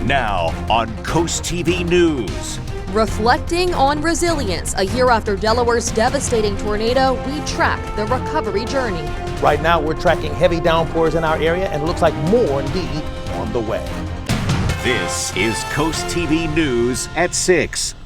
Now on CoastTV News. Reflecting on resilience, a year after Delaware's devastating tornado, we track the recovery journey. Right now, we're tracking heavy downpours in our area, and it looks like more indeed on the way. This is CoastTV News at 6.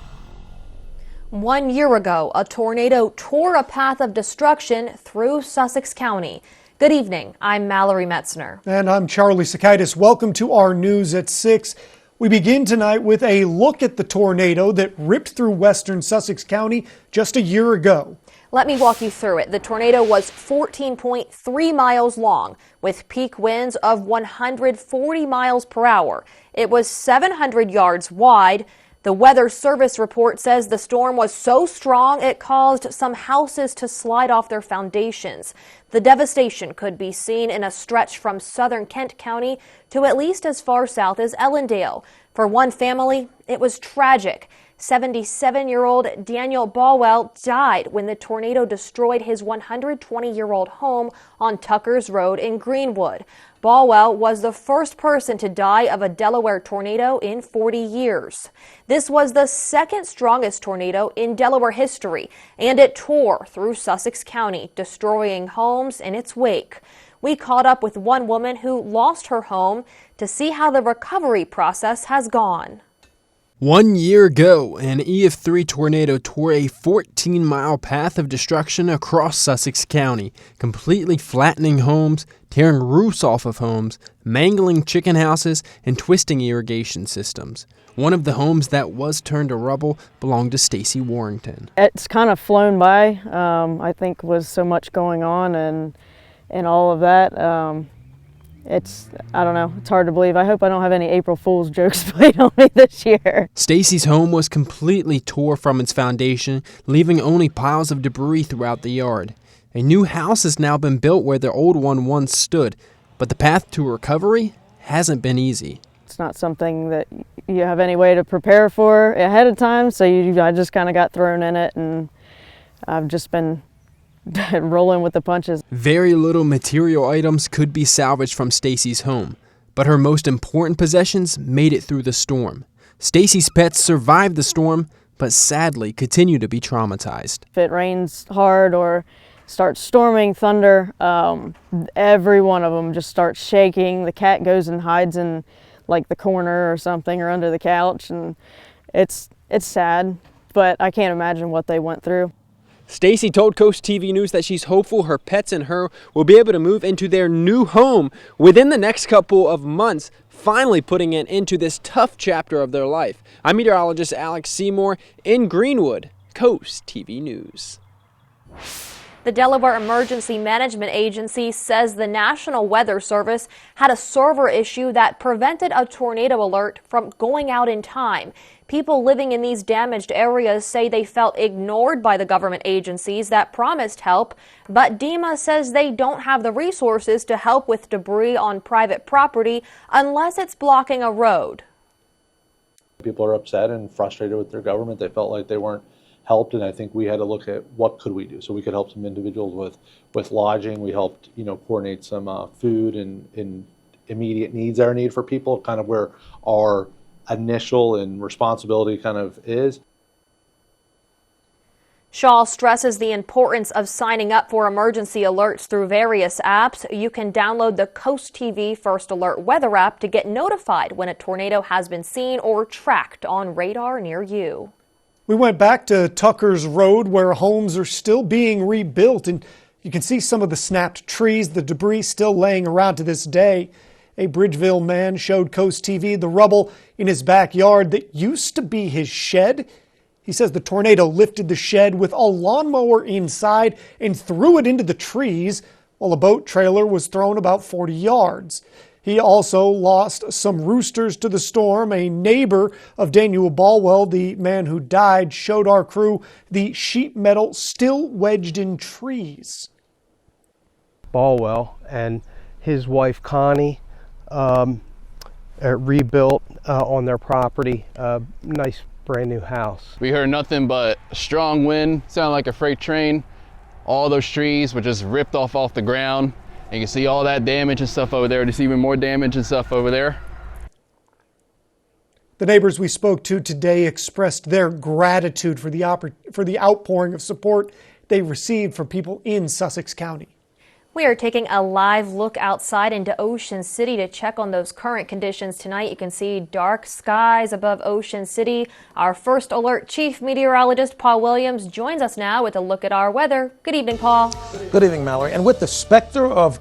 1 year ago, a tornado tore a path of destruction through Sussex County. Good evening. I'm Mallory Metzner. And I'm Charlie Sakaitis. Welcome to our News at 6. We begin tonight with a look at the tornado that ripped through western Sussex County just a year ago. Let me walk you through it. The tornado was 14.3 miles long with peak winds of 140 miles per hour. It was 700 yards wide. The Weather Service report says the storm was so strong it caused some houses to slide off their foundations. The devastation could be seen in a stretch from southern Kent County to at least as far south as Ellendale. For one family, it was tragic. 77-year-old Daniel Balwell died when the tornado destroyed his 120-year-old home on Tuckers Road in Greenwood. Balwell was the first person to die of a Delaware tornado in 40 years. This was the second strongest tornado in Delaware history, and it tore through Sussex County, destroying homes in its wake. We caught up with one woman who lost her home to see how the recovery process has gone. 1 year ago, an EF3 tornado tore a 14-mile path of destruction across Sussex County, completely flattening homes, tearing roofs off of homes, mangling chicken houses, and twisting irrigation systems. One of the homes that was turned to rubble belonged to Stacy Warrington. It's kind of flown by, I think, with so much going on and all of that. I don't know, it's hard to believe. I hope I don't have any April Fool's jokes played on me this year. Stacy's home was completely tore from its foundation, leaving only piles of debris throughout the yard. A new house has now been built where the old one once stood, but the path to recovery hasn't been easy. It's not something that you have any way to prepare for ahead of time, so I just kind of got thrown in it, and I've just been rolling with the punches. Very little material items could be salvaged from Stacy's home, but her most important possessions made it through the storm. Stacy's pets survived the storm, but sadly continue to be traumatized. If it rains hard or starts storming, thunder, every one of them just starts shaking. The cat goes and hides in like the corner or something or under the couch, and it's sad, but I can't imagine what they went through. Stacy told CoastTV News that she's hopeful her pets and her will be able to move into their new home within the next couple of months, finally putting an end to this tough chapter of their life. I'm meteorologist Alex Seymour in Greenwood, CoastTV News. The Delaware Emergency Management Agency says the National Weather Service had a server issue that prevented a tornado alert from going out in time. People living in these damaged areas say they felt ignored by the government agencies that promised help, but DEMA says they don't have the resources to help with debris on private property unless it's blocking a road. People are upset and frustrated with their government. They felt like they weren't helped, and I think we had to look at what could we do. So we could help some individuals with lodging. We helped, coordinate some food and immediate needs that are needed for people, kind of where our initial and responsibility kind of is. Shaw stresses the importance of signing up for emergency alerts through various apps. You can download the CoastTV First Alert weather app to get notified when a tornado has been seen or tracked on radar near you. We went back to Tuckers Road where homes are still being rebuilt, and you can see some of the snapped trees, the debris still laying around to this day. A Bridgeville man showed CoastTV the rubble in his backyard that used to be his shed. He says the tornado lifted the shed with a lawnmower inside and threw it into the trees, while a boat trailer was thrown about 40 yards. He also lost some roosters to the storm. A neighbor of Daniel Balwell, the man who died, showed our crew the sheet metal still wedged in trees. Balwell and his wife Connie rebuilt on their property a nice brand new house. We heard nothing but a strong wind, sounded like a freight train. All those trees were just ripped off the ground. And you can see all that damage and stuff over there. There's even more damage and stuff over there. The neighbors we spoke to today expressed their gratitude for the outpouring of support they received from people in Sussex County. We are taking a live look outside into Ocean City to check on those current conditions tonight. You can see dark skies above Ocean City. Our first alert chief meteorologist, Paul Williams, joins us now with a look at our weather. Good evening, Paul. Good evening, Mallory. And with the specter of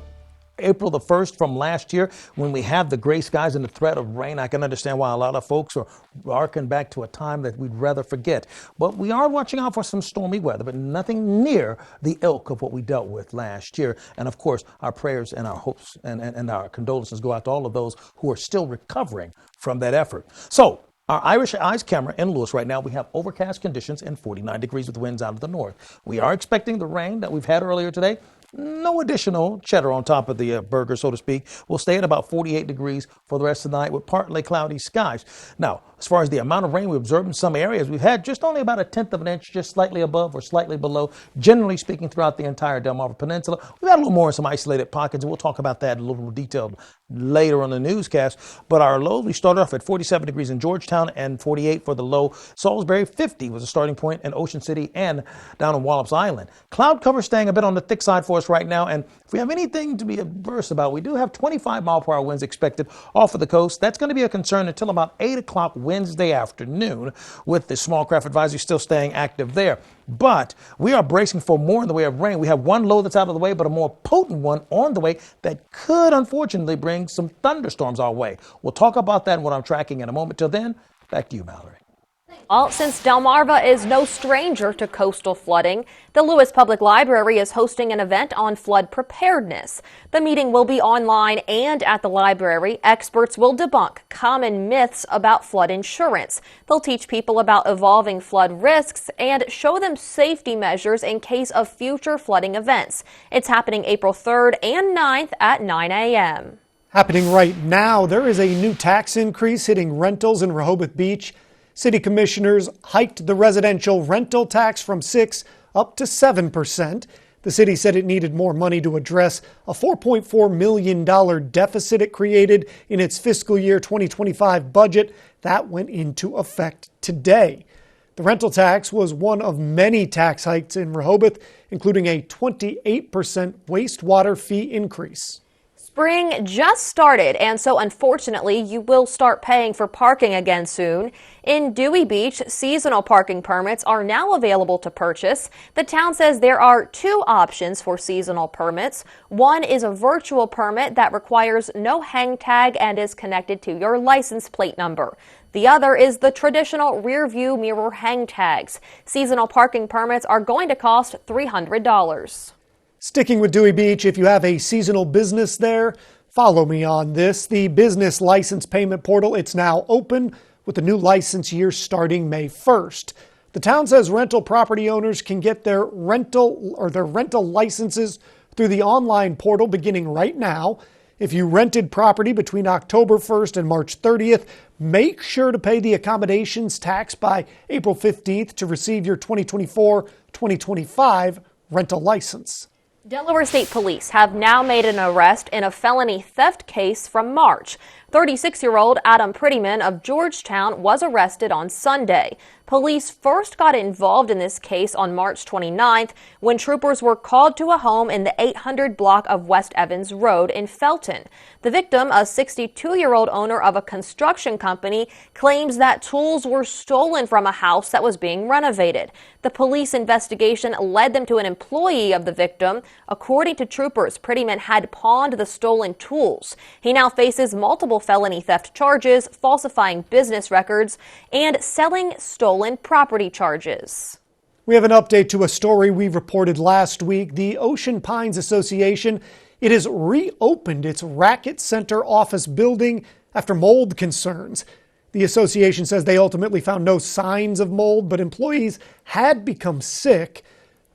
April the 1st from last year, when we have the gray skies and the threat of rain, I can understand why a lot of folks are harking back to a time that we'd rather forget. But we are watching out for some stormy weather, but nothing near the ilk of what we dealt with last year. And of course, our prayers and our hopes and our condolences go out to all of those who are still recovering from that effort. So, our Irish Eyes camera in Lewis right now, we have overcast conditions and 49 degrees with winds out of the north. We are expecting the rain that we've had earlier today. No additional cheddar on top of the burger, so to speak. We'll stay at about 48 degrees for the rest of the night with partly cloudy skies. Now, as far as the amount of rain we observed in some areas, we've had just only about 1/10 of an inch, just slightly above or slightly below, generally speaking, throughout the entire Delmarva Peninsula. We've had a little more in some isolated pockets, and we'll talk about that in a little more detail later on the newscast. But our low, we started off at 47 degrees in Georgetown and 48 for the low. Salisbury, 50 was a starting point in Ocean City and down on Wallops Island. Cloud cover staying a bit on the thick side for us right now, and if we have anything to be adverse about, we do have 25-mile-per-hour winds expected off of the coast. That's going to be a concern until about 8 o'clock Wednesday afternoon, with the small craft advisory still staying active there. But we are bracing for more in the way of rain. We have one low that's out of the way, but a more potent one on the way that could unfortunately bring some thunderstorms our way. We'll talk about that and what I'm tracking in a moment. Till then, back to you, Mallory. Well, since Delmarva is no stranger to coastal flooding, the Lewis Public Library is hosting an event on flood preparedness. The meeting will be online and at the library. Experts will debunk common myths about flood insurance. They'll teach people about evolving flood risks and show them safety measures in case of future flooding events. It's happening April 3rd and 9th at 9 a.m. Happening right now, there is a new tax increase hitting rentals in Rehoboth Beach. City commissioners hiked the residential rental tax from 6% up to 7%. The city said it needed more money to address a $4.4 million deficit it created in its fiscal year 2025 budget. That went into effect today. The rental tax was one of many tax hikes in Rehoboth, including a 28% wastewater fee increase. Spring just started, and so unfortunately you will start paying for parking again soon. In Dewey Beach, seasonal parking permits are now available to purchase. The town says there are two options for seasonal permits. One is a virtual permit that requires no hang tag and is connected to your license plate number. The other is the traditional rear view mirror hang tags. Seasonal parking permits are going to cost $300. Sticking with Dewey Beach, if you have a seasonal business there, follow me on this. The business license payment portal, it's now open with the new license year starting May 1st. The town says rental property owners can get their rental licenses through the online portal beginning right now. If you rented property between October 1st and March 30th, make sure to pay the accommodations tax by April 15th to receive your 2024-2025 rental license. Delaware State Police have now made an arrest in a felony theft case from March. 36-year-old Adam Prettyman of Georgetown was arrested on Sunday. Police first got involved in this case on March 29th when troopers were called to a home in the 800 block of West Evans Road in Felton. The victim, a 62-year-old owner of a construction company, claims that tools were stolen from a house that was being renovated. The police investigation led them to an employee of the victim. According to troopers, Prettyman had pawned the stolen tools. He now faces multiple felony theft charges, falsifying business records, and selling stolen property charges. We have an update to a story we reported last week. The Ocean Pines Association, it has reopened its Racket Center office building after mold concerns. The association says they ultimately found no signs of mold, but employees had become sick.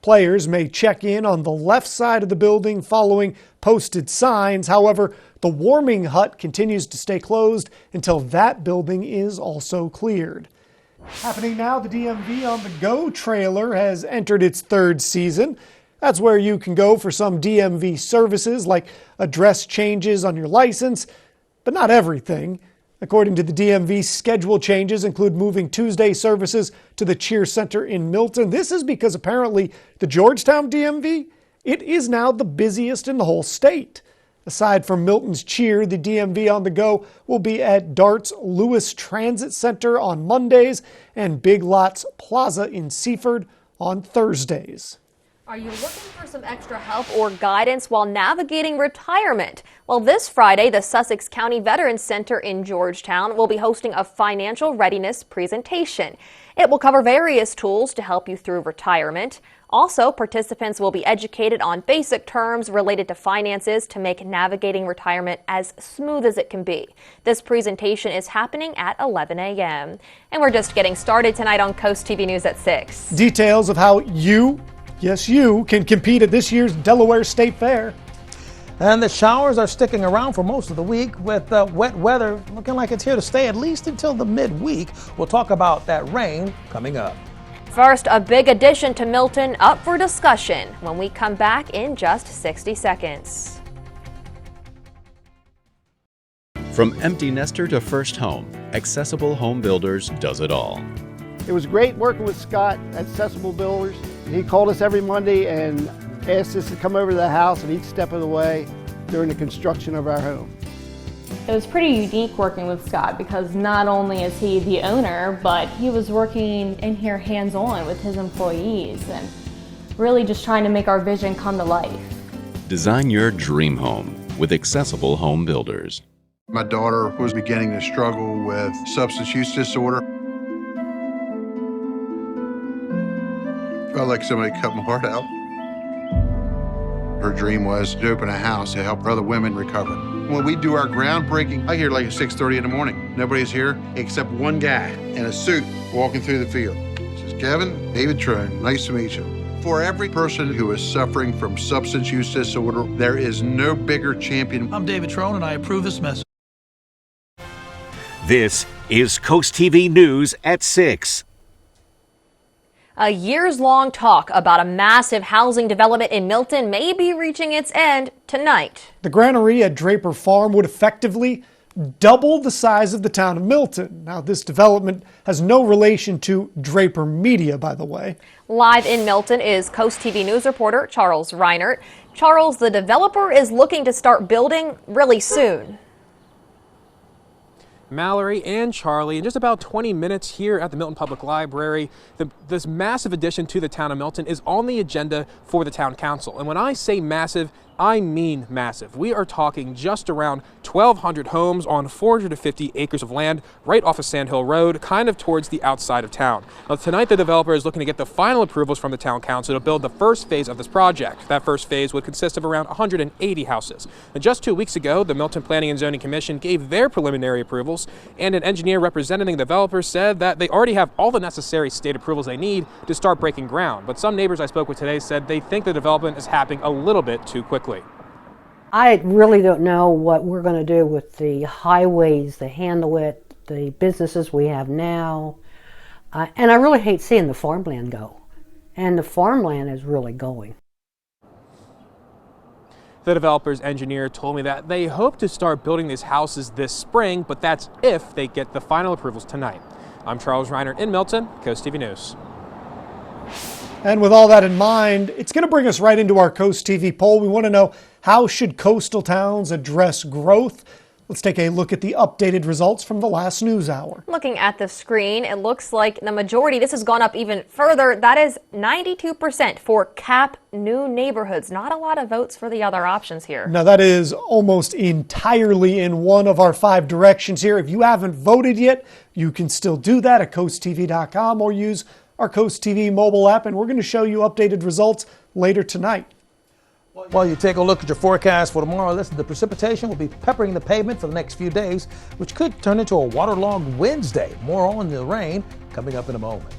Players may check in on the left side of the building following posted signs. However, the warming hut continues to stay closed until that building is also cleared. Happening now, the DMV on the Go trailer has entered its third season. That's where you can go for some DMV services like address changes on your license, but not everything. According to the DMV, schedule changes include moving Tuesday services to the Cheer Center in Milton. This is because apparently the Georgetown DMV, it is now the busiest in the whole state. Aside from Milton's Cheer, the DMV on the go will be at Dart's Lewis Transit Center on Mondays and Big Lots Plaza in Seaford on Thursdays. Are you looking for some extra help or guidance while navigating retirement? Well, this Friday, the Sussex County Veterans Center in Georgetown will be hosting a financial readiness presentation. It will cover various tools to help you through retirement. Also, participants will be educated on basic terms related to finances to make navigating retirement as smooth as it can be. This presentation is happening at 11 a.m. And we're just getting started tonight on Coast TV News at 6. Details of how you can compete at this year's Delaware State Fair. And the showers are sticking around for most of the week with wet weather looking like it's here to stay at least until the midweek. We'll talk about that rain coming up. First, a big addition to Milton up for discussion when we come back in just 60 seconds. From empty nester to first home, Accessible Home Builders does it all. It was great working with Scott at Accessible Builders. He called us every Monday and asked us to come over to the house at each step of the way during the construction of our home. It was pretty unique working with Scott because not only is he the owner, but he was working in here hands-on with his employees and really just trying to make our vision come to life. Design your dream home with Accessible Home Builders. My daughter was beginning to struggle with substance use disorder. Felt like somebody cut my heart out. Her dream was to open a house to help other women recover. When we do our groundbreaking, I hear like at 6:30 in the morning. Nobody's here except one guy in a suit walking through the field. He says, Kevin, David Trone, nice to meet you. For every person who is suffering from substance use disorder, there is no bigger champion. I'm David Trone and I approve this message. This is Coast TV News at 6. A years-long talk about a massive housing development in Milton may be reaching its end tonight. The granary at Draper Farm would effectively double the size of the town of Milton. Now, this development has no relation to Draper Media, by the way. Live in Milton is Coast TV News reporter Charles Reinert. Charles, the developer is looking to start building really soon. Mallory and Charlie, in just about 20 minutes here at the Milton Public Library, this massive addition to the town of Milton is on the agenda for the town council. And when I say massive, I mean massive. We are talking just around 1,200 homes on 450 acres of land right off of Sand Hill Road, kind of towards the outside of town. Now, tonight, the developer is looking to get the final approvals from the town council to build the first phase of this project. That first phase would consist of around 180 houses. And just 2 weeks ago, the Milton Planning and Zoning Commission gave their preliminary approvals, and an engineer representing the developer said that they already have all the necessary state approvals they need to start breaking ground. But some neighbors I spoke with today said they think the development is happening a little bit too quickly. I really don't know what we're going to do with the highways, to handle it, the businesses we have now. And I really hate seeing the farmland go. And the farmland is really going. The developer's engineer told me that they hope to start building these houses this spring, but that's if they get the final approvals tonight. I'm Charles Reinert in Milton, Coast TV News. And with all that in mind, it's going to bring us right into our Coast TV poll. We want to know, how should coastal towns address growth? Let's take a look at the updated results from the last news hour. Looking at the screen, it looks like the majority, this has gone up even further. That is 92% for cap new neighborhoods. Not a lot of votes for the other options here. Now, that is almost entirely in one of our 5 directions here. If you haven't voted yet, you can still do that at coasttv.com or use our Coast TV mobile app, and we're going to show you updated results later tonight. While you take a look at your forecast for tomorrow, listen, the precipitation will be peppering the pavement for the next few days, which could turn into a waterlogged Wednesday. More on the rain coming up in a moment.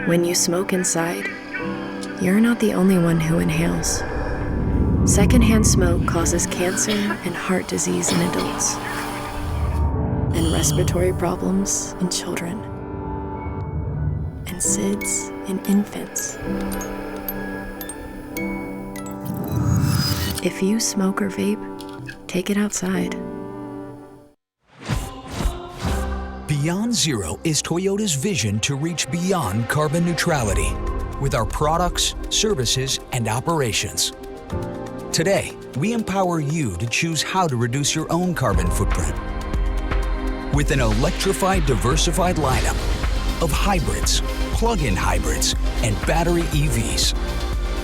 When you smoke inside, you're not the only one who inhales. Secondhand smoke causes cancer and heart disease in adults, and respiratory problems in children, and SIDS in infants. If you smoke or vape, take it outside. Beyond Zero is Toyota's vision to reach beyond carbon neutrality with our products, services, and operations. Today, we empower you to choose how to reduce your own carbon footprint. With an electrified, diversified lineup of hybrids, plug-in hybrids, and battery EVs.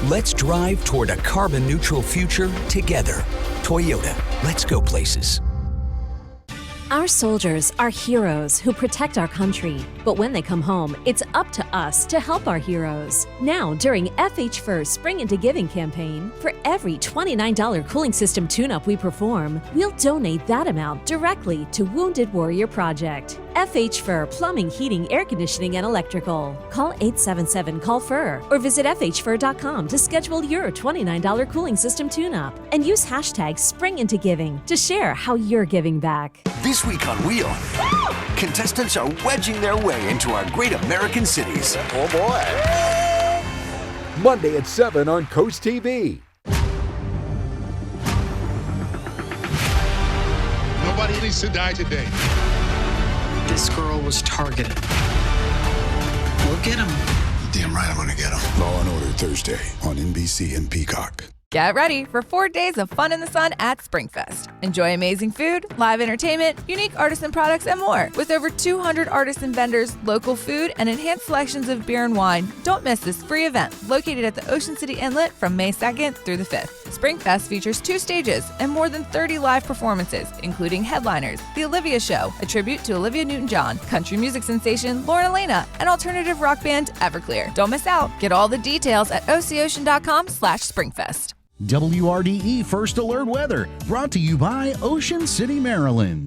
Let's drive toward a carbon-neutral future together. Toyota, let's go places. Our soldiers are heroes who protect our country. But when they come home, it's up to us to help our heroes. Now, during FH First Spring Into Giving campaign, for every $29 cooling system tune-up we perform, we'll donate that amount directly to Wounded Warrior Project. FH Fur Plumbing, Heating, Air Conditioning, and Electrical. Call 877-CALL-FUR or visit FHFur.com to schedule your $29 cooling system tune-up. And use hashtag SpringIntoGiving to share how you're giving back. This week on Wheel, contestants are wedging their way into our great American cities. Oh boy. Monday at 7 on CoastTV. Nobody needs to die today. This girl was targeted. We'll get him. Damn right I'm gonna get him. Law and Order Thursday on NBC and Peacock. Get ready for 4 days of fun in the sun at SpringFest. Enjoy amazing food, live entertainment, unique artisan products, and more. With over 200 artisan vendors, local food, and enhanced selections of beer and wine, don't miss this free event located at the Ocean City Inlet from May 2nd through the 5th. SpringFest features 2 stages and more than 30 live performances, including headliners, The Olivia Show, a tribute to Olivia Newton-John, country music sensation Lauren Elena, and alternative rock band Everclear. Don't miss out. Get all the details at ococean.com/springfest. WRDE First Alert Weather, brought to you by Ocean City, Maryland.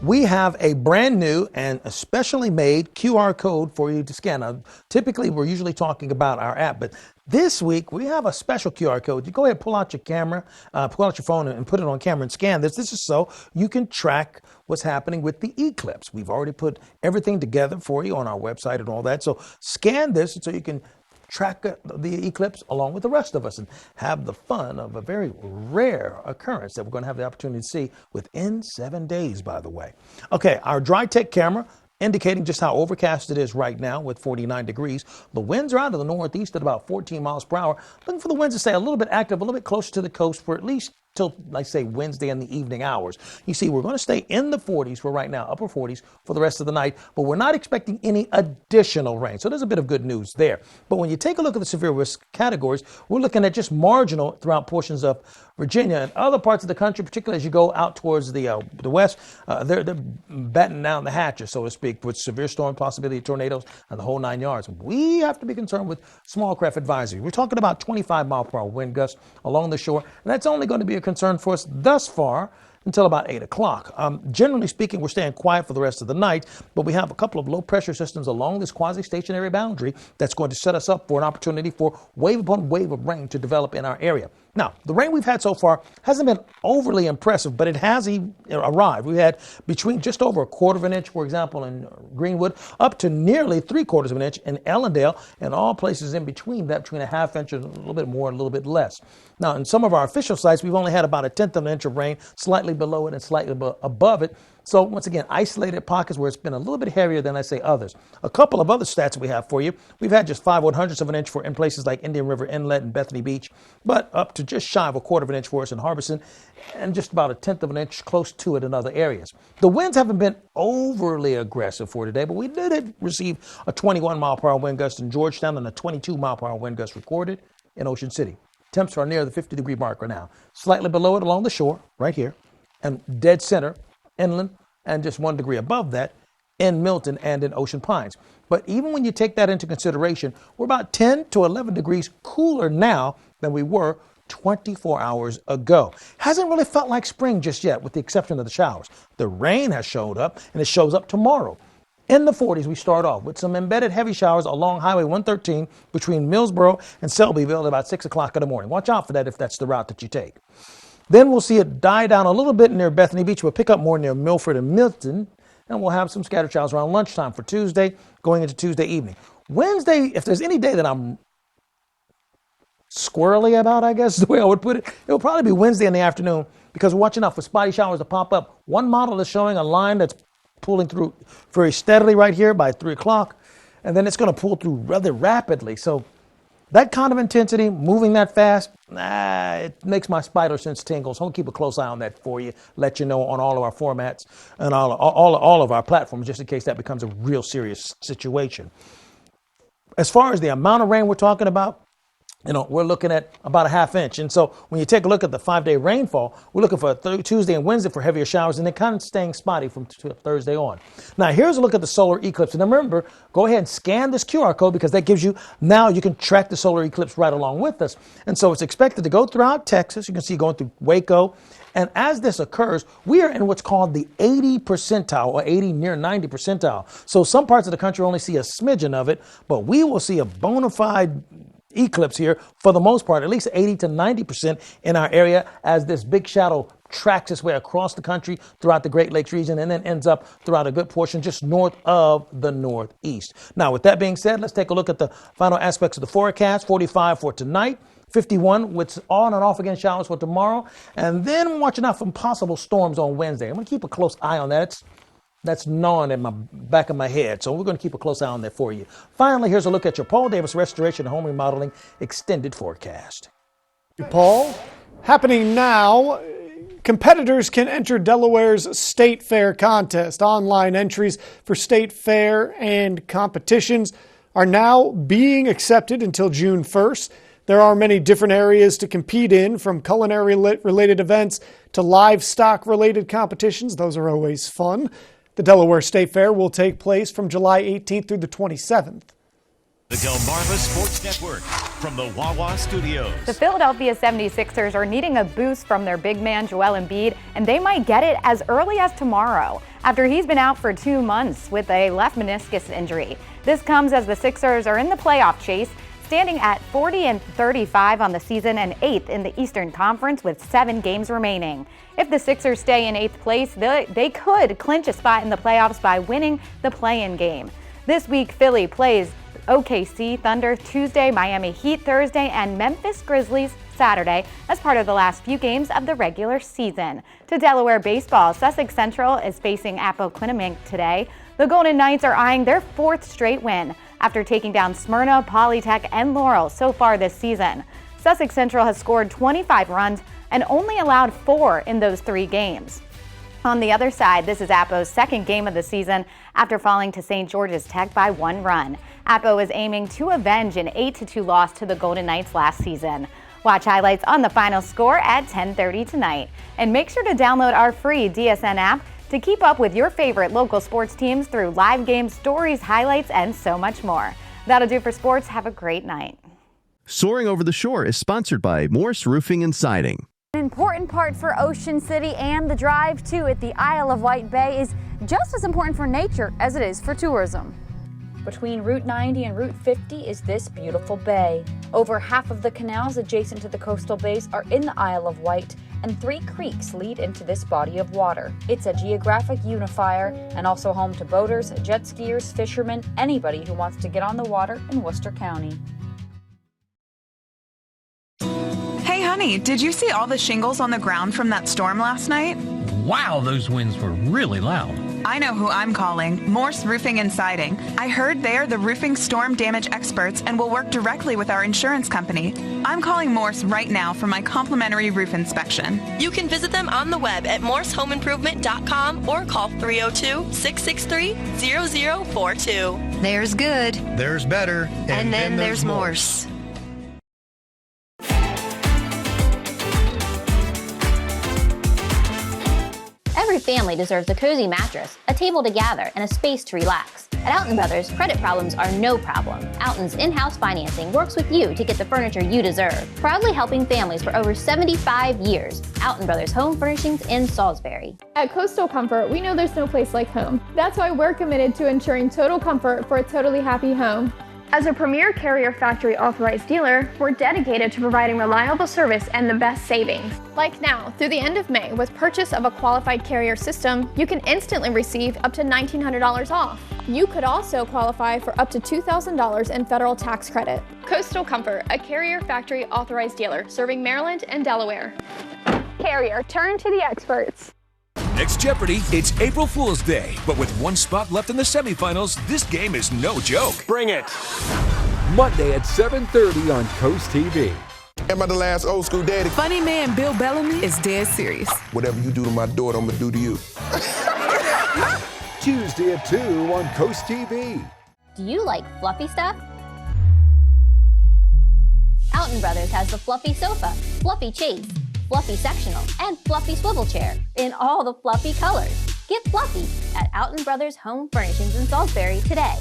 We have a brand new and especially made QR code for you to scan. Now, typically, we're usually talking about our app, but this week we have a special QR code. You go ahead, pull out your camera, pull out your phone and put it on camera and scan this. This is so you can track what's happening with the eclipse. We've already put everything together for you on our website and all that. So scan this so you can track the eclipse along with the rest of us and have the fun of a very rare occurrence that we're going to have the opportunity to see within 7 days, by the way. Okay, our dry tech camera indicating just how overcast it is right now with 49 degrees. The winds are out of the northeast at about 14 miles per hour. Looking for the winds to stay a little bit active, a little bit closer to the coast for at least till, like say, Wednesday in the evening hours. You see, we're going to stay in the 40s for right now, upper 40s for the rest of the night, but we're not expecting any additional rain. So there's a bit of good news there. But when you take a look at the severe risk categories, we're looking at just marginal throughout portions of Virginia and other parts of the country, particularly as you go out towards the west. They're batting down the hatches, so to speak, with severe storm possibility, tornadoes, and the whole 9 yards. We have to be concerned with small craft advisory. We're talking about 25 mile per hour wind gusts along the shore, and that's only going to be a concern for us thus far until about 8 o'clock. Generally speaking, we're staying quiet for the rest of the night, but we have a couple of low pressure systems along this quasi-stationary boundary that's going to set us up for an opportunity for wave upon wave of rain to develop in our area. Now, the rain we've had so far hasn't been overly impressive, but it has arrived. We had between just over a quarter of an inch, for example, in Greenwood, up to nearly 3/4 of an inch in Ellendale, and all places in between that, between a half inch and a little bit more, a little bit less. Now, in some of our official sites, we've only had about 1/10 of an inch of rain, slightly below it and slightly above it. So once again, isolated pockets where it's been a little bit heavier than I say others. A couple of other stats we have for you. We've had just 5/100ths of an inch in places like Indian River Inlet and Bethany Beach, but up to just shy of 1/4 of an inch for us in Harbison, and just about 1/10 of an inch close to it in other areas. The winds haven't been overly aggressive for today, but we did receive a 21 mile per hour wind gust in Georgetown and a 22 mile per hour wind gust recorded in Ocean City. Temps are near the 50-degree marker now, slightly below it along the shore, right here, and dead center inland, and just 1 degree above that in Milton and in Ocean Pines. But even when you take that into consideration, we're about 10 to 11 degrees cooler now than we were 24 hours ago. Hasn't really felt like spring just yet, with the exception of the showers. The rain has showed up, and it shows up tomorrow. In the 40s, we start off with some embedded heavy showers along Highway 113 between Millsboro and Selbyville at about 6 o'clock in the morning. Watch out for that if that's the route that you take. Then we'll see it die down a little bit near Bethany Beach. We'll pick up more near Milford and Milton, and we'll have some scattered showers around lunchtime for Tuesday, going into Tuesday evening. Wednesday, if there's any day that I'm squirrely about, I guess is the way I would put it. It'll probably be Wednesday in the afternoon because we're watching out for spotty showers to pop up. One model is showing a line that's pulling through very steadily right here by 3 o'clock, and then it's going to pull through rather rapidly. So that kind of intensity, moving that fast, it makes my spider sense tingle. So I'll keep a close eye on that for you, let you know on all of our formats and all of our platforms, just in case that becomes a real serious situation. As far as the amount of rain we're talking about, we're looking at about a ½ inch. And so when you take a look at the 5-day rainfall, we're looking for Tuesday and Wednesday for heavier showers, and they're kind of staying spotty from Thursday on. Now, here's a look at the solar eclipse. And remember, go ahead and scan this QR code because that gives you, now you can track the solar eclipse right along with us. And so it's expected to go throughout Texas. You can see going through Waco. And as this occurs, we are in what's called the 80 percentile, or 80 near 90 percentile. So some parts of the country only see a smidgen of it, but we will see a bona fide eclipse here for the most part, at least 80 to 90% in our area as this big shadow tracks its way across the country throughout the Great Lakes region and then ends up throughout a good portion just north of the Northeast. Now, with that being said, let's take a look at the final aspects of the forecast. 45 for tonight, 51 with on and off again showers for tomorrow, and then watching out for possible storms on Wednesday. I'm going to keep a close eye on that. That's gnawing at my back of my head. So we're going to keep a close eye on that for you. Finally, here's a look at your Paul Davis Restoration and Home Remodeling extended forecast. Paul, happening now, competitors can enter Delaware's State Fair contest. Online entries for State Fair and competitions are now being accepted until June 1st. There are many different areas to compete in, from culinary-related events to livestock-related competitions. Those are always fun. The Delaware State Fair will take place from July 18th through the 27th. The Delmarva Sports Network from the Wawa Studios. The Philadelphia 76ers are needing a boost from their big man Joel Embiid, and they might get it as early as tomorrow after he's been out for 2 months with a left meniscus injury. This comes as the Sixers are in the playoff chase, standing at 40-35 on the season and 8th in the Eastern Conference with 7 games remaining. If the Sixers stay in 8th place, they could clinch a spot in the playoffs by winning the play-in game. This week, Philly plays OKC Thunder Tuesday, Miami Heat Thursday, and Memphis Grizzlies Saturday as part of the last few games of the regular season. To Delaware baseball, Sussex Central is facing Appoquinimink today. The Golden Knights are eyeing their 4th straight win after taking down Smyrna, Polytech, and Laurel so far this season. Sussex Central has scored 25 runs and only allowed 4 in those 3 games. On the other side, this is Appo's 2nd game of the season after falling to St. George's Tech by 1 run. Appo is aiming to avenge an 8-2 loss to the Golden Knights last season. Watch highlights on the final score at 10:30 tonight. And make sure to download our free DSN app to keep up with your favorite local sports teams through live games, stories, highlights, and so much more. That'll do for sports. Have a great night. Soaring Over the Shore is sponsored by Morse Roofing and Siding. An important part for Ocean City and the drive to it, the Isle of Wight Bay, is just as important for nature as it is for tourism. Between Route 90 and Route 50 is this beautiful bay. Over half of the canals adjacent to the coastal bays are in the Isle of Wight, and 3 creeks lead into this body of water. It's a geographic unifier and also home to boaters, jet skiers, fishermen, anybody who wants to get on the water in Worcester County. Hey honey, did you see all the shingles on the ground from that storm last night? Wow, those winds were really loud. I know who I'm calling, Morse Roofing and Siding. I heard they're the roofing storm damage experts and will work directly with our insurance company. I'm calling Morse right now for my complimentary roof inspection. You can visit them on the web at morsehomeimprovement.com or call 302-663-0042. There's good. There's better. And then there's Morse. Every family deserves a cozy mattress, a table to gather, and a space to relax. At Alton Brothers, credit problems are no problem. Alton's in-house financing works with you to get the furniture you deserve. Proudly helping families for over 75 years. Alton Brothers Home Furnishings in Salisbury. At Coastal Comfort, we know there's no place like home. That's why we're committed to ensuring total comfort for a totally happy home. As a premier Carrier factory authorized dealer, we're dedicated to providing reliable service and the best savings. Like now, through the end of May, with purchase of a qualified Carrier system, you can instantly receive up to $1,900 off. You could also qualify for up to $2,000 in federal tax credit. Coastal Comfort, a Carrier factory authorized dealer serving Maryland and Delaware. Carrier, turn to the experts. Next Jeopardy, it's April Fool's Day, but with one spot left in the semifinals, this game is no joke. Bring it. Monday at 7:30 on Coast TV. Am I the last old school daddy? Funny man Bill Bellamy is dead serious. Whatever you do to my daughter, I'm gonna do to you. Tuesday at 2 on Coast TV. Do you like fluffy stuff? Alton Brothers has the fluffy sofa, fluffy chase, fluffy sectional, and fluffy swivel chair in all the fluffy colors. Get fluffy at Alton Brothers Home Furnishings in Salisbury today.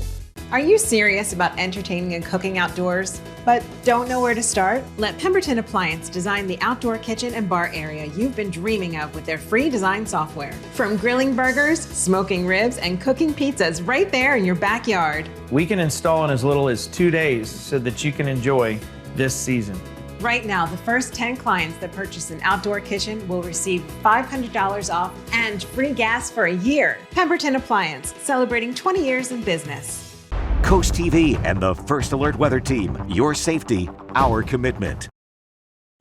Are you serious about entertaining and cooking outdoors, but don't know where to start? Let Pemberton Appliance design the outdoor kitchen and bar area you've been dreaming of with their free design software. From grilling burgers, smoking ribs, and cooking pizzas right there in your backyard. We can install in as little as 2 days so that you can enjoy this season. Right now, the first 10 clients that purchase an outdoor kitchen will receive $500 off and free gas for a year. Pemberton Appliance, celebrating 20 years in business. Coast TV and the First Alert Weather Team. Your safety, our commitment.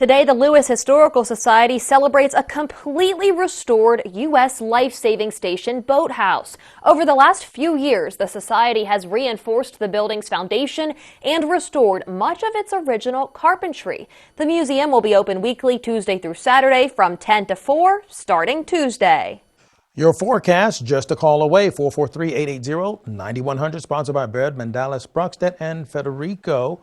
Today, the Lewis Historical Society celebrates a completely restored U.S. life-saving station boathouse. Over the last few years, the Society has reinforced the building's foundation and restored much of its original carpentry. The museum will be open weekly Tuesday through Saturday from 10 to 4, starting Tuesday. Your forecast, just a call away, 443-880-9100, sponsored by Baird, Mandalis, Brockstedt, and Federico.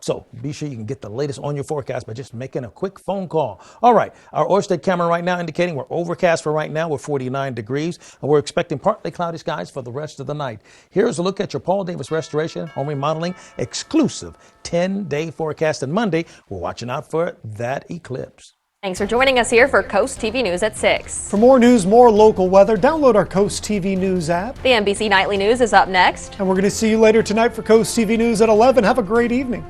So be sure you can get the latest on your forecast by just making a quick phone call. All right, our Orsted camera right now indicating we're overcast for right now with 49 degrees, and we're expecting partly cloudy skies for the rest of the night. Here's a look at your Paul Davis Restoration Home Remodeling exclusive 10-day forecast. And Monday, we're watching out for that eclipse. Thanks for joining us here for Coast TV News at 6. For more news, more local weather, download our Coast TV News app. The NBC Nightly News is up next. And we're going to see you later tonight for Coast TV News at 11. Have a great evening.